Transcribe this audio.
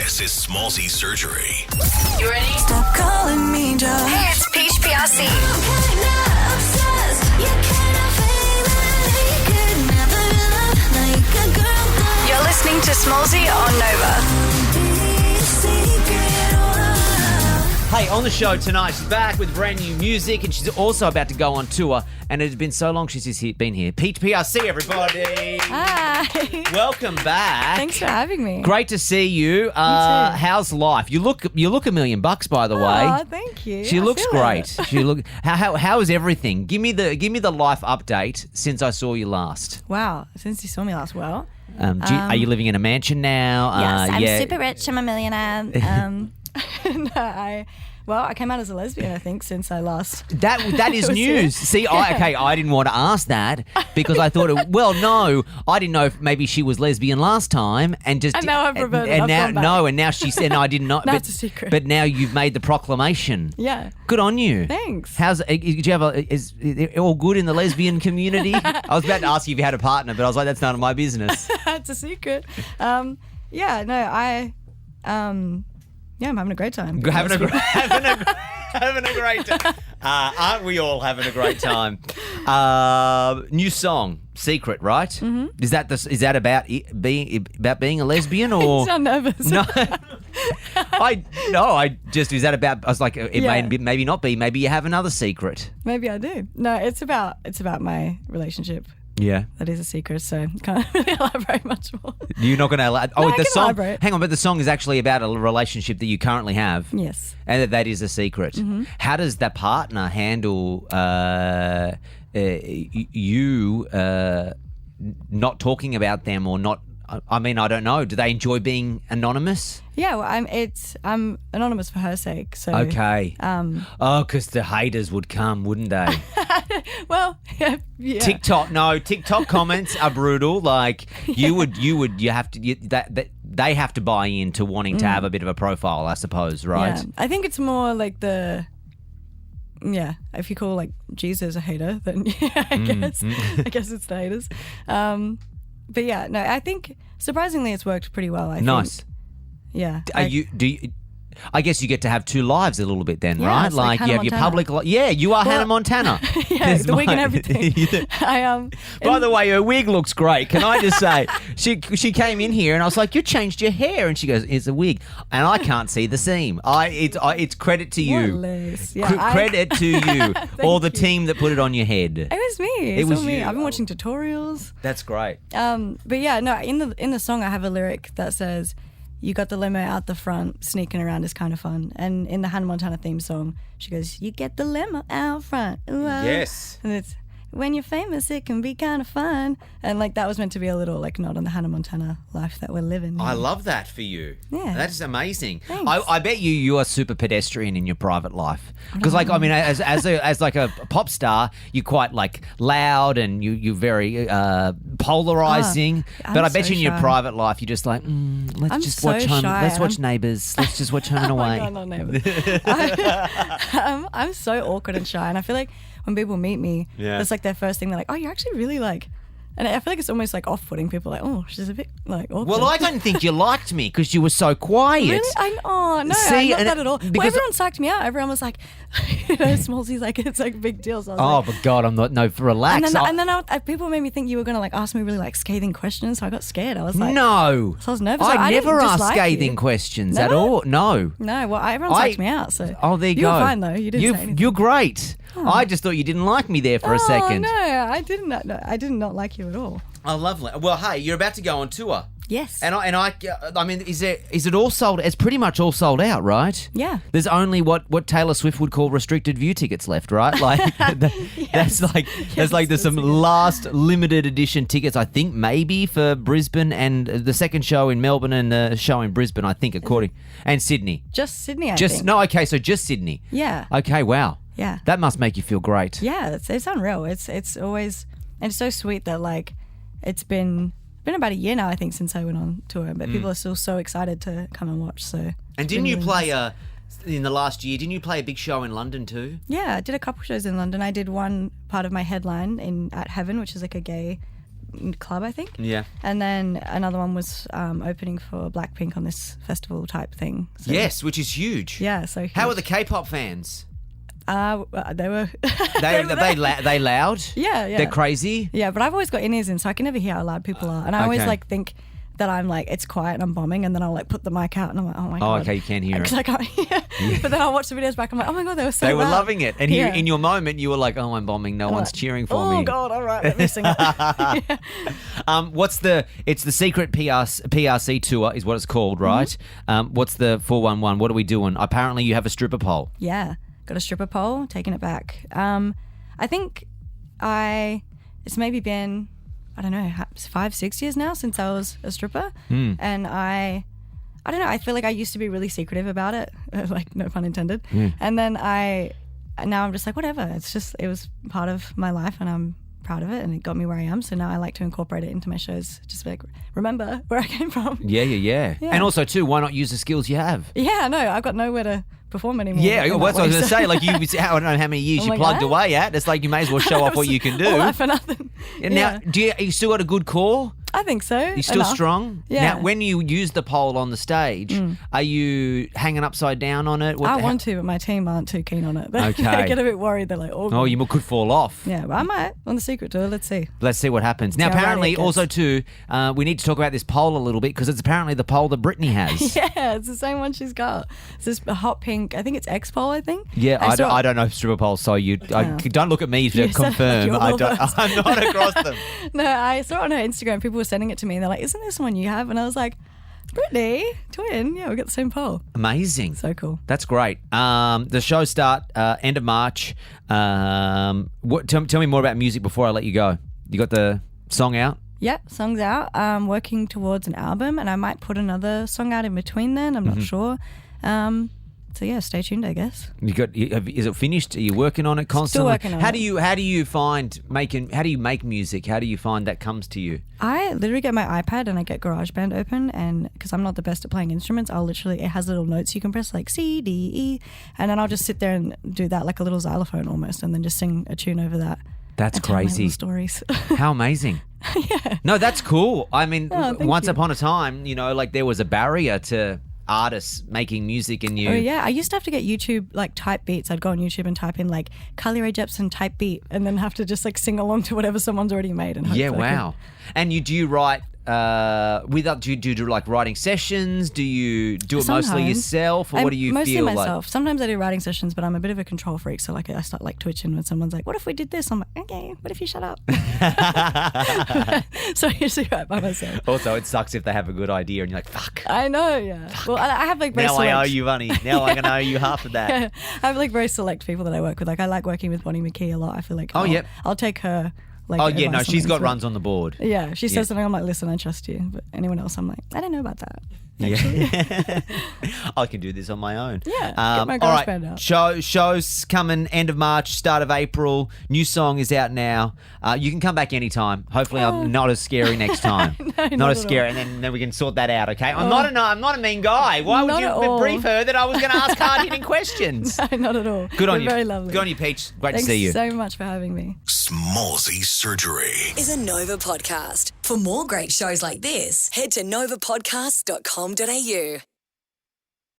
This is Smallzy Surgery. You ready? Stop calling me Joe. Hey, it's Peach PRC. You're listening to Smallzy on Nova. Hey, on the show tonight, she's back with brand new music and she's also about to go on tour. And it's been so long since she's been here. Peach PRC, everybody. Hi. Welcome back. Thanks for having me. Great to see you. How's life? You look $1 million, by the way. Oh, thank you. She I looks feel great. it. She look. How is everything? Give me the life update since I saw you last. Wow, since you saw me last, well. Are you living in a mansion now? Yes, I'm yeah. super rich. I'm a millionaire. No, I came out as a lesbian, I think, since I last. That is news. See, I didn't want to ask that because I thought, I didn't know if maybe she was lesbian last time and just. And now I've reverted. And I've now gone back. and now she said, no, I did not. Now it's a secret. But now you've made the proclamation. Yeah. Good on you. Thanks. Did you have is it all good in the lesbian community? I was about to ask you if you had a partner, but I was like, that's none of my business. It's a secret. I'm having a great time. Having a great time. Aren't we all having a great time? New song, Secret, right? Mm-hmm. Is that about being a lesbian or? You sound nervous. No, is that about? I was like, maybe not be. Maybe you have another secret. Maybe I do. No, it's about my relationship. Yeah. That is a secret, so can't really elaborate much more. You're not going to elaborate. No, I the can song. elaborate. Hang on, but the song is actually about a relationship that you currently have. Yes. And that is a secret. Mm-hmm. How does that partner handle you not talking about them or not? I mean, I don't know. Do they enjoy being anonymous? Yeah, well, I'm anonymous for her sake. So okay. Because the haters would come, wouldn't they? Well, yeah. TikTok comments are brutal. Like you have to. They have to buy into wanting to have a bit of a profile, I suppose, right? Yeah. I think it's more like if you call like Jesus a hater, then I guess it's the haters. But yeah, no, I think surprisingly it's worked pretty well. I nice. think. Yeah. I guess you get to have two lives a little bit then, Yeah, right? it's like you have Hannah your public life. Yeah, you are Hannah Montana. Yeah, the wig and everything. By the way, her wig looks great. Can I just say, she came in here and I was like, you changed your hair, and she goes, it's a wig, and I can't see the seam. It's credit to you. Yeah, credit to you, or the team that put it on your head. It was me. It was me. you. I've been watching tutorials. That's great. But yeah, no. In the song, I have a lyric that says, "You got the limo out the front, sneaking around is kind of fun." And in the Hannah Montana theme song, she goes, "You get the limo out front." Ooh, Yes. And it's, when you're famous, it can be kind of fun. And like that was meant to be a little like nod on the Hannah Montana life that we're living. I love that for you. Yeah. That's amazing. Thanks. I bet you are super pedestrian in your private life. Because like, I mean, as like a pop star, you're quite like loud and you're very polarizing. But I bet so you in your shy. private life, you're just like, let's I'm just so watch Home. shy. Let's watch Neighbours. Let's just watch Home and Away. Oh my God, not Neighbours. I'm so awkward and shy, and I feel like when people meet me, it's like their first thing. They're like, "Oh, you're actually really like," and I feel like it's almost like off-putting. People are like, "Oh, she's a bit like awkward." Well, I don't think you liked me because you were so quiet. Really? No, See, not and that at all. because- Well, everyone psyched me out. Everyone was like, Smallzy's like, it's like a big deal. So I was Oh, like, but God, I'm not. No, relax. and then people made me think you were gonna like ask me really like scathing questions. So I got scared. I was like, no. So I was nervous. I didn't never ask dislike scathing you. questions at Never? all. No. No, well, everyone psyched me out. So there you you go. were fine though. You didn't say anything. You're great. I just thought you didn't like me there for a second. No, I didn't. No, I did not like you at all. Oh, lovely. Well, hey, you're about to go on tour. Yes. And I mean, is it all sold? It's pretty much all sold out, right? Yeah. There's only what Taylor Swift would call restricted view tickets left, right? Like that's like there's some last limited edition tickets. I think maybe for Brisbane and the second show in Melbourne and the show in Brisbane. I think and Sydney. Just Sydney. I think. No, okay, so just Sydney. Yeah. Okay, wow. Yeah. That must make you feel great. Yeah, it's unreal. It's always, and it's so sweet that like it's been about a year now, I think, since I went on tour, but people are still so excited to come and watch. So And didn't you play in the last year? Didn't you play a big show in London too? Yeah, I did a couple shows in London. I did one part of my headline at Heaven, which is like a gay club, I think. Yeah. And then another one was opening for Blackpink on this festival type thing. So, Yes, which is huge. Yeah, so huge. How are the K-pop fans? They were... They loud? Yeah. They're crazy? Yeah, but I've always got in-ears in, so I can never hear how loud people are. And I always Okay. think that I'm it's quiet and I'm bombing, and then I'll put the mic out and I'm like, oh my God. Oh, okay, you can hear it. Because I can't hear. But then I'll watch the videos back, I'm like, oh my God, they were so They were loud. loving it. And Yeah. in your moment, you were like, oh, I'm bombing. No one's cheering for me. Oh God, all right, let me sing it. It's the secret PRC tour is what it's called, right? What's the 411? What are we doing? Apparently you have a stripper pole. Yeah, got a stripper pole, taking it back. I think it's maybe been, I don't know, 5-6 years now since I was a stripper. And I don't know, I feel like I used to be really secretive about it, no pun intended. And then now I'm just like, whatever, it was part of my life and I'm proud of it and it got me where I am. So now I like to incorporate it into my shows, just remember where I came from. Yeah. And also too, why not use the skills you have? Yeah, no, I've got nowhere to perform anymore. Yeah, in that's that what I was way, going to so- say. Like I don't know how many years Oh you my plugged God. away at. It's like you may as well show off what you can do. All that for nothing. And now, you still got a good core? I think so. You're still Enough. strong? Yeah. Now, when you use the pole on the stage, are you hanging upside down on it? I want to, but my team aren't too keen on it. They Okay. get a bit worried. They're like, Oh, you could fall off. Yeah, but I might on the secret tour. Let's see. Let's see what happens. Now, how rowdy apparently, it gets. also too, we need to talk about this pole a little bit because it's apparently the pole that Britney has. Yeah, it's the same one she's got. It's this hot pink. I think it's X pole. I think. Yeah, I saw- don't know stripper poles, so don't look at me to You said confirm. you're I well don't. versed. I'm not across them. No, I saw it on her Instagram. People were sending it to me, and they're like, "Isn't this one you have?" And I was like, "Brittany, twin. Yeah, we got the same pole. Amazing. So cool." That's great. The shows start end of March. Tell me more about music before I let you go. You got the song out? Yep, song's out. I'm working towards an album, and I might put another song out in between then. I'm Mm-hmm. not sure. So yeah, stay tuned, I guess. Is it finished? Are you working on it constantly? working on how it. do you find making? How do you make music? How do you find that comes to you? I literally get my iPad and I get GarageBand open, and because I'm not the best at playing instruments, it has little notes you can press like C, D, E, and then I'll just sit there and do that like a little xylophone almost, and then just sing a tune over that. That's and tell my crazy. little stories. How amazing. Yeah. No, that's cool. I mean, Oh, thank once you. upon a time, there was a barrier to artists making music, and you. Oh yeah, I used to have to get YouTube type beats. I'd go on YouTube and type in Carly Rae Jepsen type beat, and then have to just sing along to whatever someone's already made. And Yeah, hopefully I can- wow. And do you write do you do writing sessions? Do you do it mostly Sometimes. yourself, or what do you mostly feel myself. Sometimes I do writing sessions, but I'm a bit of a control freak, so I start twitching when someone's like, "What if we did this?" I'm like, "Okay, what if you shut up?" So I usually write by myself. like? Also, it sucks if they have a good idea and you're like, "Fuck." I know, yeah. Well, I have very Now I select, owe you money. Now I can owe you half of that. Yeah, I have very select people that I work with. I like working with Bonnie McKee a lot. I feel like Yep. I'll take her. Oh yeah, no, advice on she's got things, runs on the board. but- Yeah, she Yeah. says something. I'm like, listen, I trust you. But anyone else, I'm like, I don't know about that. Yeah. I can do this on my own. Yeah, get my all right. GarageBand out. Shows coming end of March, start of April. New song is out now. You can come back anytime. Hopefully, I'm not as scary next time. No, not not as at scary, and then we can sort that out. Okay. I'm not a mean guy. Why would Not you at all. brief her that I was going to ask hard hitting questions? No, not at all. Good on You're you. Very lovely. Good on you, Peach. Great Thanks to see you. so much for having me. Smallzy Surgery. Is a Nova podcast. For more great shows like this, head to novapodcast.com.au.